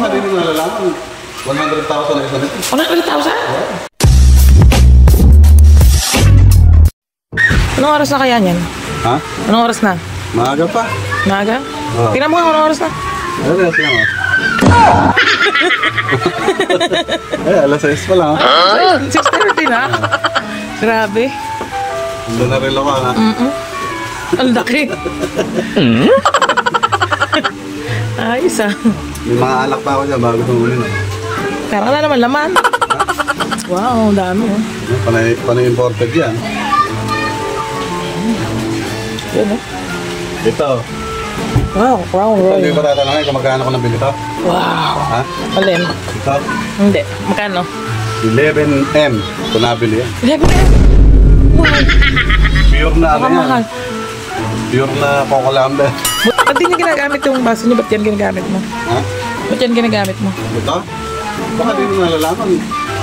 Baka di mo nalalaman. 100,000 na isa nito. 100,000? Anong oras na kaya niyan? Ha? Anong oras na? Maaga pa. Maaga? Oo. Tingnan mo nga anong oras na. Alas lang ah. Alas 6 pa lang ah. 6:30 na? Grabe. Doon na rin ako na. Ang laki. Ayos ah. May mga alak pa ako dyan bago tumulin ah. Pero wala naman laman. Wow, dami oh. Panay imported yan. Yan oh. Ito. Wow, Crown Royal. Hindi ko tatanungin kung magkano ko nabili ito. Wow. Ha? Alin? Ito. Hindi. Magkano? 11M. Ito nabili yan. 11M? Wow. Pure na ano yan. Mahal. Pure na Coco Lamber. Ba't di niya ginagamit yung baso niyo? Ba't yan ginagamit mo? Ha? Ba't yan ginagamit mo? Ito? Baka di mo nalalaman.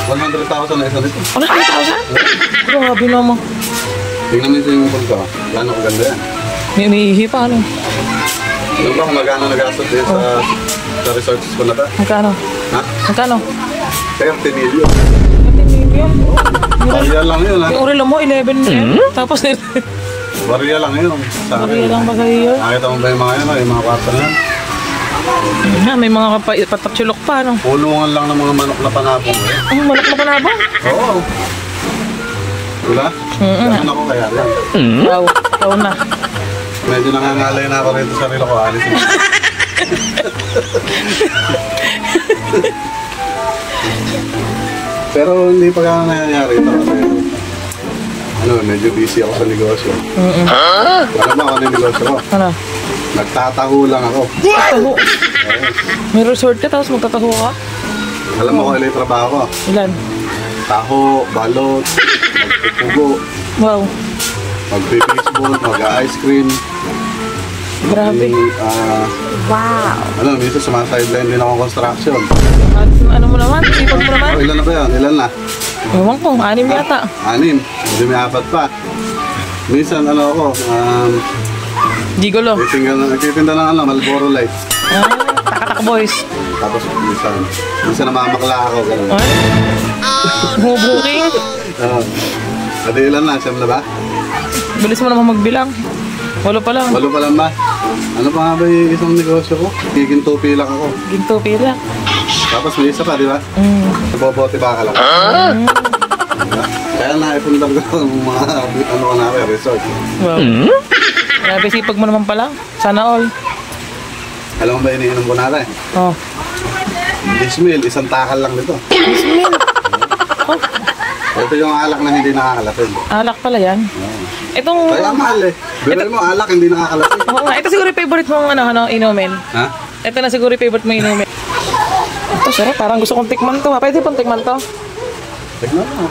100,000 na isa nito. 100,000? Grabe naman. Tingnan mo yung swimming pool ko. Gano'n kaganda yan. May umiihi pa ano? Alam ba kung magkano nagastos din sa resorts ko na ta? Magkano? Ha? Magkano? 30 million. 20 million? Barya lang yun ha? Yung urilo mo, 11 million? Tapos Barya lang yun. Sa akin. Barya lang ba kayo yun? Nakita mo ba yung mga yun? Yung mga kwarta na yan? May mga patatsulok pa ano? Pulungan lang ng mga manok na panabong. Ang manok na panabong? Oo. Diba? Ganun ako kaya lang. Wow, ikaw na. Medyo nangangalay na ako rito sa sarili ko. Alis na. Pero hindi pa gano'n nangyayari ito kasi medyo busy ako sa negosyo. Alam mo ano yung negosyo ko? Ano? Nagtataho lang ako. Taho? May resort ka tapos magtataho ka? Alam mo kung ilan yung trabaho ko? Ilan? Taho, balot, magpupugo, Wow. magbe-baseball, mag-ice cream. Grabe. Wow. Minsan sumasideline din ako construction. Ano mo naman? Sipag mo naman? Ilan na ba yan? Ilan na? Ewan ko, 6 yata. 6. Hindi may 4 pa. Minsan ako, Gigolo. nagtitinda ng Marlboro Lights. Takatak boys. Tapos minsan namamakla ako, gano'n. Booking. Adi ilan na? Siyam na ba? Bilis mo naman magbilang. 8 pa lang. 8 pa lang ba? Ano pa nga ba yung isang negosyo ko? Gigintupi lang ako. Ginto pila. Tapos may isa pa, di ba? Nabobote ba ka lang? Diba? Kaya naipundar ko ng mga resort. Wow. Grabe, sipag mo naman pala. Sana all. Alam mo ba iniinom ko natin? Oh. Dismil, isang takal lang nito. Dismil? Oh. Ito yung alak na hindi nakakalasin. Alak pala yan? Itong... Kaya mahal eh. Biral mo, alak hindi nakakalasin. Oo nga, ito siguro yung favorite mong inumin. Ha? Ito na siguro yung favorite mong inumin. Ito, sarap. Parang gusto kong tikman to. Pwede pong tikman to? Tignan mo.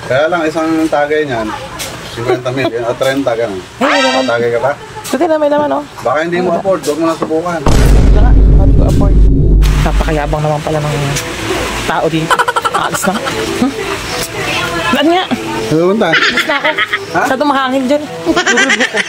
Kaya lang isang tagay niyan, 50 million at 30 gano'n. Ay, naman. Tagay ka ba? Pwede na, may naman, oh. Baka hindi mo afford, huwag mo na subukan. Wala, hindi ko afford. Napakayabang naman pala ng tao dito. Alis na. Saan nga? Ano punta? Bus na ako. Ha? Masyado mahangin dyan. Lulubog ko.